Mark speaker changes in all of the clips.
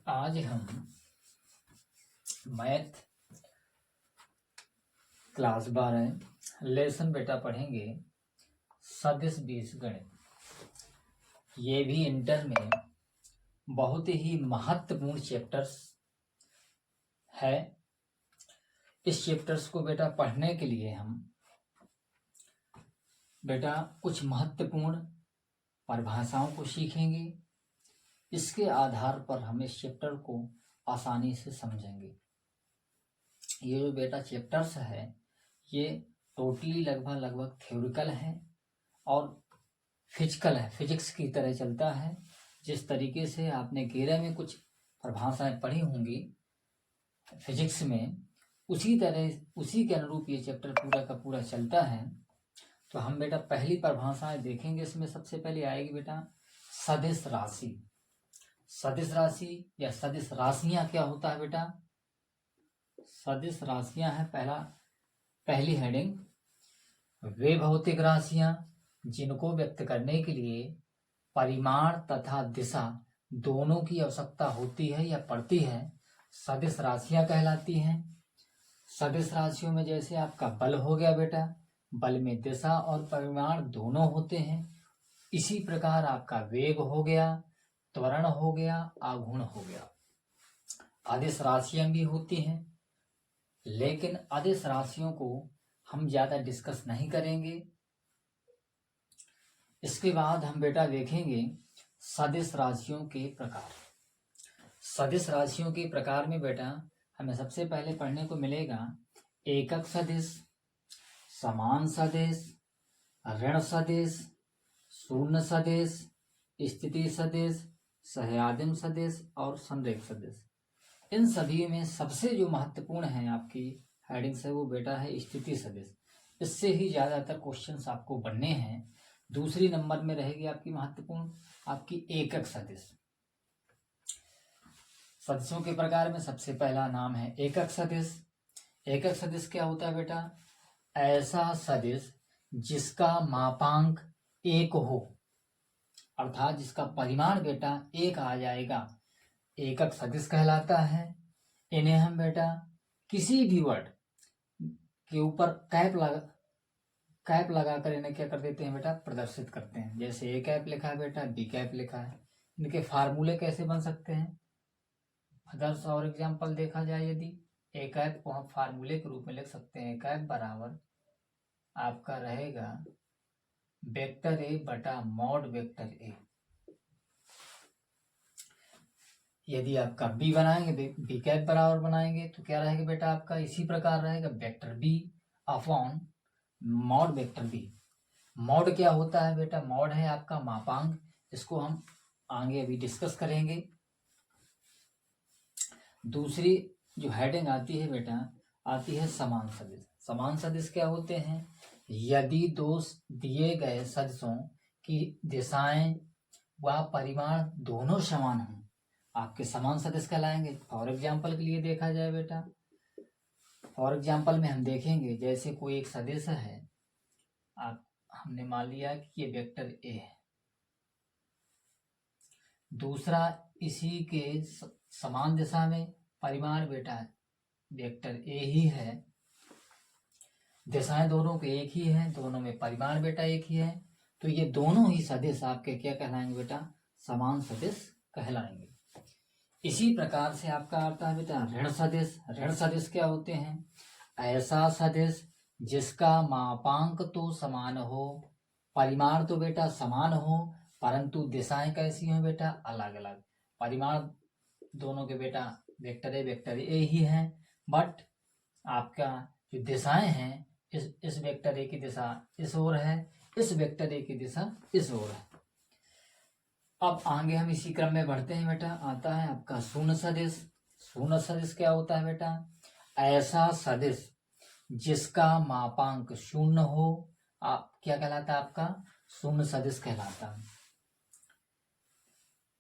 Speaker 1: आज हम math class 12 lesson बेटा पढ़ेंगे सदिश बीजगणित। ये भी इंटर में बहुत ही महत्वपूर्ण चैप्टर्स है। इस चैप्टर्स को बेटा पढ़ने के लिए हम बेटा कुछ महत्वपूर्ण परिभाषाओं को सीखेंगे। इसके आधार पर हम इस चैप्टर को आसानी से समझेंगे। ये जो बेटा चैप्टर्स है ये टोटली लगभग थ्योरिकल है और फिजिकल है, फिजिक्स की तरह चलता है। जिस तरीके से आपने 11 में कुछ परिभाषाएं पढ़ी होंगी फिजिक्स में, उसी तरह उसी के अनुरूप ये चैप्टर पूरा का पूरा चलता है। तो हम बेटा पहली परिभाषाएं देखेंगे। इसमें सबसे पहले आएगी बेटा सदिश राशि। सदिश राशि या सदिश राशियां क्या होता है बेटा? सदिश राशियां है पहली हेडिंग, वे भौतिक राशियां जिनको व्यक्त करने के लिए परिमाण तथा दिशा दोनों की आवश्यकता होती है या पड़ती है, सदिश राशियां कहलाती हैं। सदिश राशियों में जैसे आपका बल हो गया बेटा, बल में दिशा और परिमाण दोनों होते हैं। इसी प्रकार आपका वेग हो गया, त्वरण हो गया, आघूर्ण हो गया। अदिश राशियां भी होती हैं, लेकिन अदिश राशियों को हम ज्यादा डिस्कस नहीं करेंगे। इसके बाद हम बेटा देखेंगे सदिश राशियों के प्रकार। सदिश राशियों के प्रकार में बेटा हमें सबसे पहले पढ़ने को मिलेगा एकक सदिश, समान सदिश, ऋण सदिश, शून्य सदिश, स्थिति सदिश, सहयादिम सदिश और संरेख सदिश। इन सभी में सबसे जो महत्वपूर्ण है आपकी हेडिंग से वो बेटा है स्थिति सदिश। इससे ही ज्यादातर क्वेश्चंस आपको बनने हैं। दूसरी नंबर में रहेगी आपकी महत्वपूर्ण आपकी एकक सदिश। सदिशों के प्रकार में सबसे पहला नाम है एकक सदिश। एकक सदिश क्या होता है बेटा? ऐसा सदिश जिसका मापांक एक हो, अर्थात जिसका परिमाण बेटा एक आ जाएगा, एकक सदिश कहलाता है। इन्हें हम बेटा किसी भी वर्ड के ऊपर कैप लगाकर इन्हें क्या कर देते हैं बेटा? प्रदर्शित करते हैं। जैसे ए कैप लिखा है बेटा, बी कैप लिखा है। इनके फार्मूले कैसे बन सकते हैं? अदर्स और एग्जाम्पल देखा जाए, यदि ए कैप को हम फार्मूले के रूप में लिख सकते हैं, ए कैप बराबर आपका रहेगा वेक्टर ए बटा मॉड वेक्टर ए। यदि आपका बी बनाएंगे, बी कैप बराबर बनाएंगे तो क्या रहेगा बेटा? आपका इसी प्रकार रहेगा vector B upon mod vector B. Mod क्या होता है बेटा? मॉड है आपका मापांक, इसको हम आगे अभी डिस्कस करेंगे। दूसरी जो हेडिंग आती है बेटा, आती है समान सदिश। समान सदिश क्या होते हैं? यदि दो दिए गए सदिशों की दिशाएं व परिमाण दोनों समान हों, आपके समान सदिश कहलाएंगे। फॉर एग्जाम्पल के लिए देखा जाए बेटा, फॉर एग्जाम्पल में हम देखेंगे जैसे कोई एक सदिश है, आप हमने मान लिया कि ये वेक्टर ए है, दूसरा इसी के समान दिशा में परिमाण बेटा वेक्टर ए ही है, दिशाएं दोनों के एक ही है, दोनों में परिमाण बेटा एक ही है, तो ये दोनों ही सदिश आपके क्या कहलाएंगे बेटा? समान सदिश कहलाएंगे। इसी प्रकार से आपका आता है बेटा ऋण सदिश। ऋण सदिश क्या होते हैं? ऐसा सदिश जिसका मापांक तो समान हो, परिमाण तो बेटा समान हो, परंतु दिशाएं कैसी हो बेटा? अलग अलग। परिमाण दोनों के बेटा वेक्टर ए ही है, बट आपका जो दिशाएं हैं, इस वेक्टर ए की दिशा इस ओर है, इस वेक्टर ए की दिशा इस ओर है। अब आगे हम इसी क्रम में बढ़ते हैं बेटा, आता है आपका शून्य सदिश। शून्य सदिश क्या होता है बेटा? ऐसा सदिश जिसका मापांक शून्य हो, आप क्या कहलाता है? आपका शून्य सदिश कहलाता है।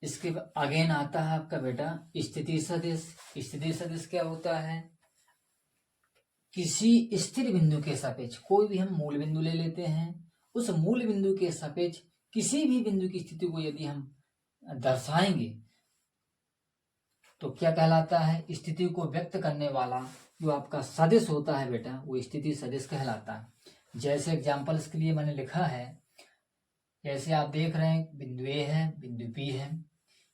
Speaker 1: इसके अगेन आता है आपका बेटा स्थिति सदिश। स्थिति सदिश क्या होता है? किसी स्थिर बिंदु के सापेक्ष, कोई भी हम मूल बिंदु ले लेते हैं, उस मूल बिंदु के सापेक्ष किसी भी बिंदु की स्थिति को यदि हम दर्शाएंगे तो क्या कहलाता है, स्थिति को व्यक्त करने वाला जो आपका सदिश होता है बेटा वो स्थिति सदिश कहलाता है। जैसे एग्जाम्पल्स के लिए मैंने लिखा है, जैसे आप देख रहे हैं बिंदु ए है, बिंदु बी है,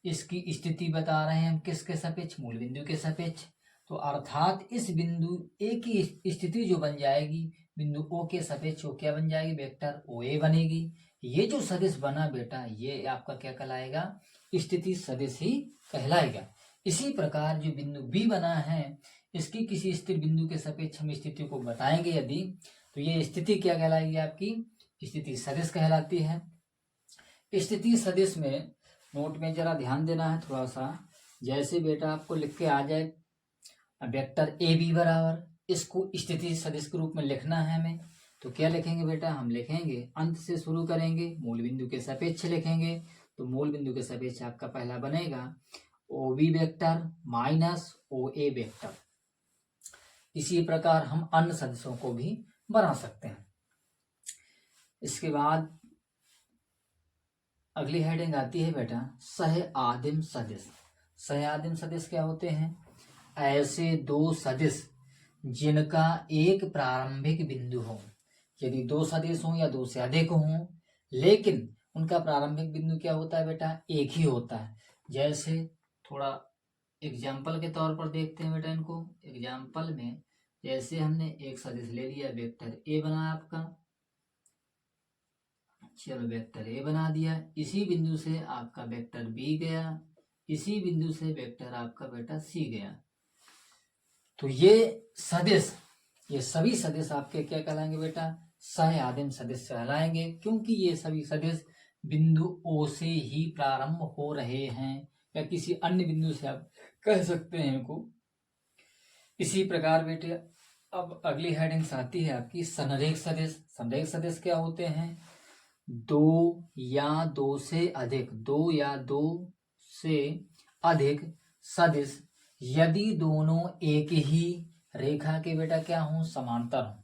Speaker 1: इसकी स्थिति बता रहे हैं हम किसके सापेक्ष, मूल बिंदु के सापेक्ष। तो अर्थात इस बिंदु ए की स्थिति जो बन जाएगी बिंदु ओ के सापेक्ष, वो क्या बन जाएगी, वेक्टर ओ ए बनेगी। ये जो सदिश बना बेटा ये आपका क्या कहलाएगा, स्थिति सदिश ही कहलाएगा। इसी प्रकार जो बिंदु बी बना है इसकी किसी स्थिर बिंदु के सापेक्ष हम स्थिति को बताएंगे यदि, तो ये स्थिति क्या कहलाएगी, आपकी स्थिति सदिश कहलाती है। स्थिति सदिश में नोट में जरा ध्यान देना है थोड़ा सा। जैसे बेटा आपको लिख के आ जाए वेक्टर ए बी बराबर, इसको स्थिति सदिश के रूप में लिखना है हमें, तो क्या लिखेंगे बेटा, हम लिखेंगे अंत से शुरू करेंगे, मूल बिंदु के सापेक्ष लिखेंगे। तो मूल बिंदु के सापेक्ष आपका पहला बनेगा O B vector minus O ए वेक्टर। इसी प्रकार हम अन्य सदिशों को भी बना सकते हैं। इसके बाद अगली हेडिंग आती है बेटा सह आदिम सदिश। सह आदिम सदिश क्या होते हैं, ऐसे दो सदिश जिनका एक प्रारंभिक बिंदु हो। यदि दो सदिश हो या दो से अधिक हो, लेकिन उनका प्रारंभिक बिंदु क्या होता है बेटा, एक ही होता है। जैसे थोड़ा एग्जाम्पल के तौर पर देखते हैं बेटा इनको। एग्जाम्पल में जैसे हमने एक सदिश ले लिया, वेक्टर ए बना आपका, चलो वेक्टर ए बना दिया, इसी बिंदु से आपका वेक्टर बी गया, इसी बिंदु से वेक्टर आपका बेटा सी गया। तो ये सदिश, ये सभी सदिश आपके क्या कहलाएंगे बेटा, सह आदिम सदिश कहलाएंगे, क्योंकि ये सभी सदिश बिंदु ओ से ही प्रारंभ हो रहे हैं या किसी अन्य बिंदु से आप कह सकते हैं इनको। इसी प्रकार बेटे अब अगली हेडिंग्स आती है आपकी संरेख सदिश। संरेख सदिश क्या होते हैं, दो या दो से अधिक, दो या दो से अधिक सदिश यदि दोनों एक ही रेखा के बेटा क्या हो, समांतर हो।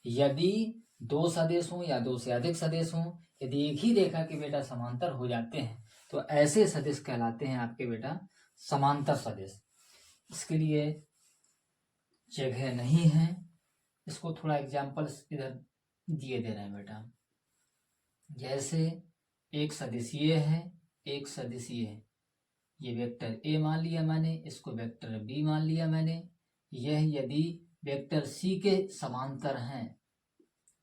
Speaker 1: यदि दो सदिश हो या दो से अधिक सदिश हो, यदि एक ही रेखा के बेटा समांतर हो जाते हैं तो ऐसे सदिश कहलाते हैं आपके बेटा समांतर सदिश। इसके लिए जगह नहीं है, इसको थोड़ा एग्जाम्पल्स इधर दिए दे रहे हैं बेटा। जैसे एक सदिश ये है, एक सदिश ये है, ये वेक्टर ए मान लिया मैंने, इसको वेक्टर बी मान लिया मैंने। यह यदि वेक्टर सी के समांतर हैं,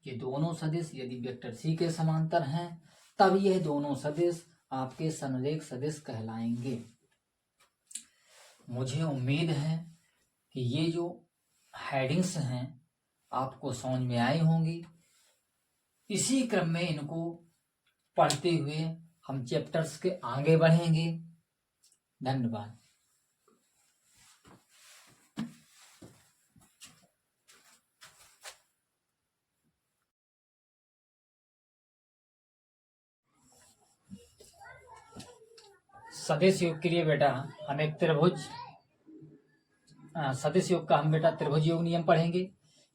Speaker 1: ये दोनों सदिश यदि वेक्टर सी के समांतर हैं तब यह दोनों सदिश आपके संरेख सदिश कहलाएंगे। मुझे उम्मीद है कि ये जो हेडिंग्स हैं आपको समझ में आई होंगी। इसी क्रम में इनको पढ़ते हुए हम चैप्टर्स के आगे बढ़ेंगे। धन्यवाद। सदिश योग के लिए बेटा हम एक त्रिभुज, सदिश योग का हम बेटा त्रिभुज योग नियम पढ़ेंगे।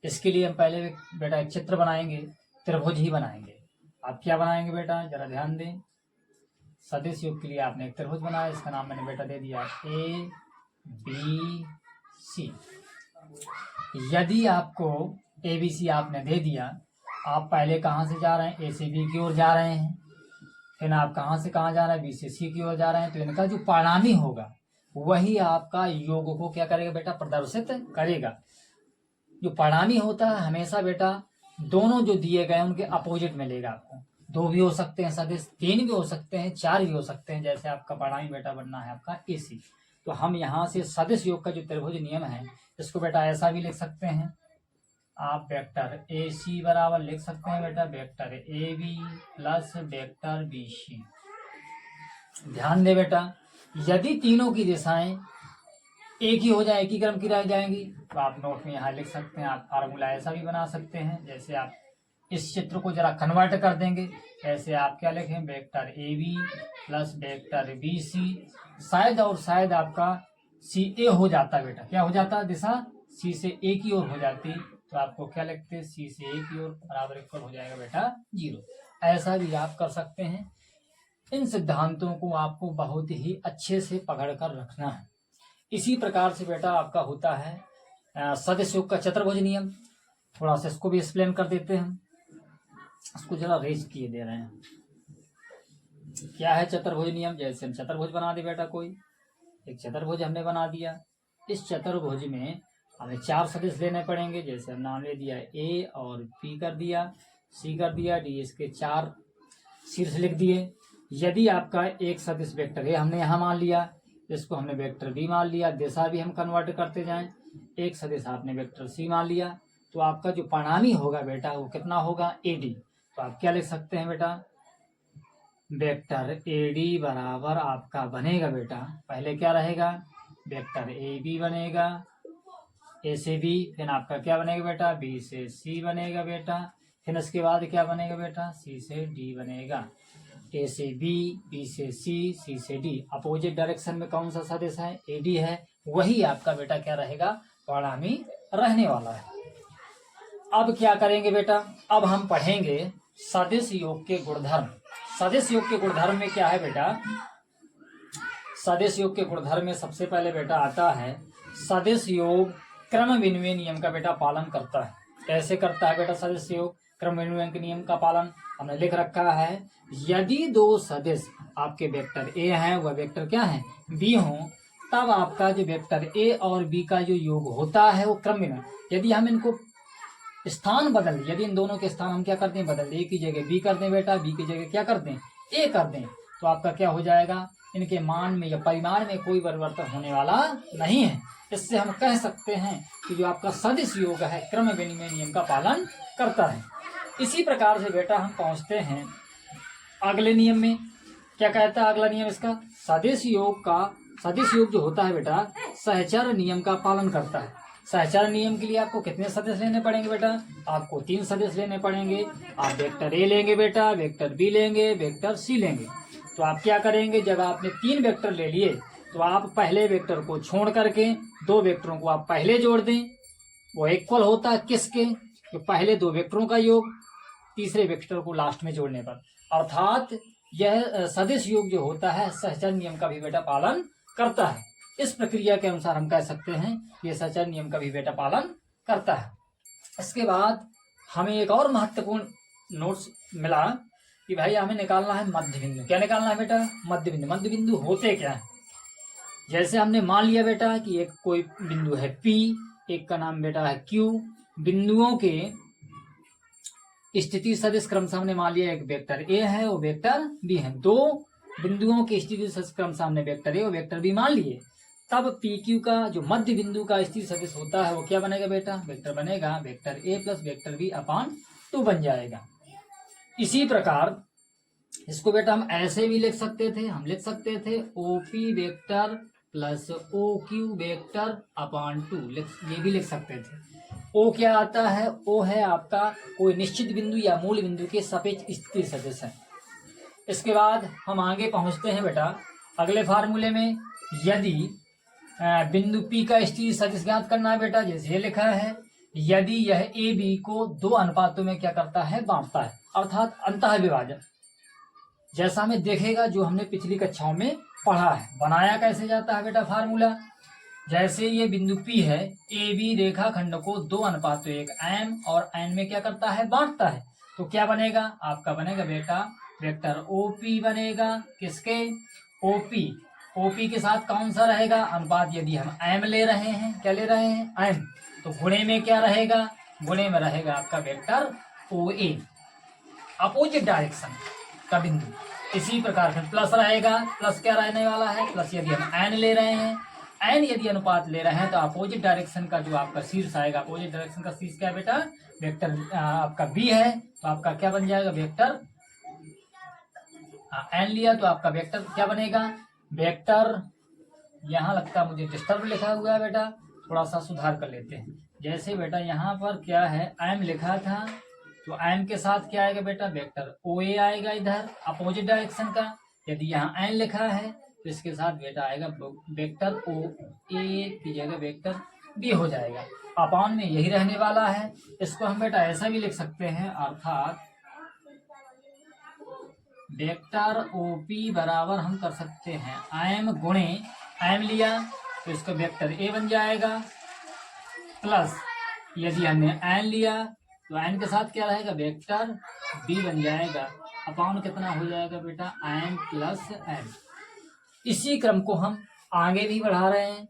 Speaker 1: इसके लिए हम पहले बेटा एक चित्र बनाएंगे, त्रिभुज ही बनाएंगे। आप क्या बनाएंगे बेटा जरा ध्यान दें। सदिश योग के लिए आपने एक त्रिभुज बनाया, इसका नाम मैंने बेटा दे दिया ए बी सी। यदि आपको ए बी सी आपने दे दिया, आप पहले कहाँ से जा रहे हैं, ए से बी की ओर जा रहे हैं, फिर आप कहाँ से कहाँ जा रहे हैं, बी से सी की ओर जा रहे हैं। तो इनका जो परिणामी होगा वही आपका योग को क्या करेगा बेटा, प्रदर्शित करेगा। जो परिणामी होता है हमेशा बेटा दोनों जो दिए गए उनके अपोजिट में लेगा आपको। दो भी हो सकते हैं सदिश, तीन भी हो सकते हैं, चार भी हो सकते हैं। जैसे आपका परिणामी बेटा बनना है आपका ए सी, तो हम यहाँ से सदिश योग का जो त्रिभुज नियम है इसको बेटा ऐसा भी लिख सकते हैं। आप वेक्टर ए सी बराबर लिख सकते हैं बेटा vector A B plus vector B C. ध्यान दे बेटा, यदि तीनों की दिशाएं एक ही हो जाए, एक ही क्रम की रह जाएंगी, तो आप नोट में यहाँ लिख सकते हैं। आप फार्मूला ऐसा भी बना सकते हैं। जैसे आप इस चित्र को जरा कन्वर्ट कर देंगे, ऐसे आप क्या लिखें, vector A B plus vector B C. शायद और शायद आपका सी ए हो जाता बेटा, क्या हो जाता, दिशा सी से ए की ओर हो जाती, तो आपको क्या लिखते, सी से ए की ओर बराबर इक्वल हो जाएगा बेटा 0। ऐसा भी आप कर सकते हैं। इन सिद्धांतों को आपको बहुत ही अच्छे से पकड़ कर रखना है। इसी प्रकार से बेटा आपका होता है सदिश योग का चतुर्भुज नियम। थोड़ा सा इसको भी एक्सप्लेन कर देते हैं, इसको जरा रेज किए दे रहे हैं। क्या है चतुर्भुज नियम? जैसे हम चतुर्भुज बना दे बेटा, कोई एक चतुर्भुज हमने बना दिया, इस चतुर्भुज में हमें 4 सदिश लेने पड़ेंगे। जैसे हम नाम ले दिया ए और पी कर दिया, सी कर दिया, डी, इसके 4 शीर्ष लिख दिए। यदि आपका एक सदिश वेक्टर ए हमने यहाँ मान लिया, इसको हमने वेक्टर बी मान लिया, दिशा भी हम कन्वर्ट करते जाएं, एक सदिश आपने वेक्टर सी मान लिया, तो आपका जो परिणामी होगा बेटा वो कितना होगा? एडी। तो आप क्या लिख सकते हैं बेटा? वेक्टर एडी बराबर आपका बनेगा बेटा, पहले क्या रहेगा? वेक्टर ए बी बनेगा, ए से बी, फिर आपका क्या बनेगा बेटा? बी से सी बनेगा बेटा, फिर इसके बाद क्या बनेगा बेटा? सी से डी बनेगा। ए से बी, बी से सी, सी से डी। अपोजिट डायरेक्शन में कौन सा सदिश है? एडी है। वही आपका बेटा क्या रहेगा? परिणामी रहने वाला है। अब क्या करेंगे बेटा? अब हम पढ़ेंगे सदिश योग के गुणधर्म। सदिश योग के गुणधर्म में क्या है बेटा? सदिश योग के गुणधर्म में सबसे पहले बेटा आता है सदिश योग क्रम विनिमय नियम का बेटा पालन करता है। कैसे करता है बेटा सदिश योग क्रम विनिमय के नियम का पालन? हमने लिख रखा है, यदि 2 सदिश आपके वेक्टर ए हैं वह वेक्टर क्या है? बी हो, तब आपका जो वेक्टर ए और बी का जो योग होता है वो क्रम विनिमय। यदि हम इनको स्थान बदल दें, यदि इन दोनों के स्थान हम क्या करते हैं? बदल दें। ए की जगह बी कर दें बेटा, बी की जगह क्या कर दें? ए कर दें, तो आपका क्या हो जाएगा? इनके मान में या परिमाण में कोई परिवर्तन होने वाला नहीं है। इससे हम कह सकते हैं कि जो आपका सदिश योग है क्रम विनिमय नियम का पालन करता है। इसी प्रकार से बेटा हम पहुंचते हैं अगले नियम में। क्या कहता है अगला नियम इसका? सदिश योग जो होता है बेटा सहचर नियम का पालन करता है। सहचर नियम के लिए आपको कितने सदिश लेने पड़ेंगे बेटा? आपको 3 सदिश लेने पड़ेंगे। आप वेक्टर ए लेंगे बेटा, वेक्टर बी लेंगे, वेक्टर सी लेंगे। तो आप क्या करेंगे? जब आपने 3 वेक्टर ले लिए तो आप पहले वेक्टर को छोड़ करके 2 वेक्टरों को आप पहले जोड़ दें। वो इक्वल होता है किसके? तो पहले 2 वेक्टरों का योग तीसरे वेक्टर को लास्ट में जोड़ने पर। अर्थात यह सदिश योग जो होता है सहचर नियम का भी बेटा पालन करता है। इस प्रक्रिया के अनुसार हम कह सकते हैं ये सहचर नियम का भी बेटा पालन करता है। इसके बाद हमें एक और महत्वपूर्ण नोट्स मिला कि भाई हमें निकालना है मध्य बिंदु। क्या निकालना है बेटा? मध्य बिंदु। मध्य बिंदु होते क्या है? जैसे हमने मान लिया बेटा कि एक कोई बिंदु है P, एक का नाम बेटा है Q। बिंदुओं के स्थिति सदिश क्रमशः हमने मान लिया एक वेक्टर A है और वेक्टर B है। 2 बिंदुओं के स्थिति सदिश क्रमशः हमने वेक्टर A और वेक्टर B मान लिए। तब PQ का जो मध्य बिंदु का स्थिति सदिश होता है वो क्या बनेगा बेटा? वेक्टर बनेगा vector A plus vector B अपान 2 बन जाएगा। इसी प्रकार इसको बेटा हम ऐसे भी लिख सकते थे, हम लिख सकते थे OP vector plus OQ vector upon 2, ये भी लिख सकते थे। O क्या आता है? O है आपका कोई निश्चित बिंदु या मूल बिंदु के सापेक्ष स्थिति सदिश है। इसके बाद हम आगे पहुंचते हैं बेटा अगले फार्मूले में। यदि बिंदु P का स्थिति सदिश ज्ञात करना है बेटा, जैसे लिखा है, यदि यह ए बी को 2 अनुपातों में क्या करता है? बांटता है, अर्थात अंतः विभाजन। जैसा हमें देखेगा जो हमने पिछली कक्षाओं में पढ़ा है। बनाया कैसे जाता है बेटा फार्मूला? जैसे ये बिंदु P है, ए बी रेखाखंड को 2 अनुपात 1 m और n में क्या करता है? बांटता है। तो क्या बनेगा? आपका बनेगा बेटा वेक्टर OP बनेगा किसके? OP के साथ कौन सा रहेगा? अनुपात। यदि हम m ले रहे हैं, क्या ले रहे हैं? m, तो गुणे में क्या रहेगा? गुणे में रहेगा आपका वेक्टर OA, अपोजिट डायरेक्शन का बिंदु। इसी प्रकार फिर प्लस रहेगा, प्लस क्या रहने वाला है? प्लस यदि हम n ले रहे हैं, n यदि अनुपात ले रहे हैं तो अपोजिट डायरेक्शन का जो आपका शीर्ष आएगा, अपोजिट डायरेक्शन का शीर्ष क्या है बेटा? वेक्टर आपका B है, तो आपका क्या बन जाएगा? वेक्टर n लिया तो आपका वेक्टर क्या बनेगा? वेक्टर, यहाँ लगता मुझे डिस्टर्ब लिखा हुआ है बेटा, थोड़ा सा सुधार कर लेते हैं। जैसे बेटा यहाँ पर क्या है? m लिखा था, तो m के साथ क्या आएगा बेटा? वेक्टर OA आएगा इधर अपोजिट डायरेक्शन का। यदि यहाँ n लिखा है तो इसके साथ बेटा आएगा वेक्टर OA की जगह वेक्टर B हो जाएगा। अपान में यही रहने वाला है। इसको हम बेटा ऐसा भी लिख सकते हैं, अर्थात वेक्टर OP बराबर हम कर सकते हैं m गुणे m लिया तो इसका वेक्टर ए बन जाएगा, प्लस यदि हमने एन लिया तो एन के साथ क्या रहेगा, वेक्टर बी बन जाएगा, अपॉन कितना हो जाएगा बेटा, एन प्लस एन। इसी क्रम को हम आगे भी बढ़ा रहे हैं।